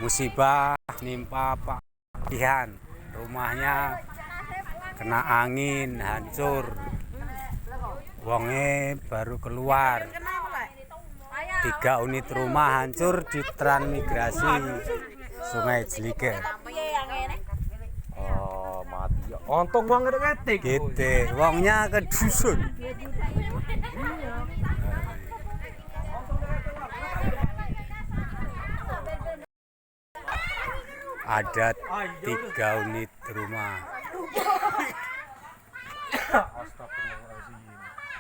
musibah nimpa Pak Pihan, rumahnya kena angin hancur, wonge baru keluar. 3 unit rumah hancur di transmigrasi Sungai Jliger. Oh, mati ya. Untung wong ngetik. Gitu, wongnya ke dusun. Ada 3 unit rumah.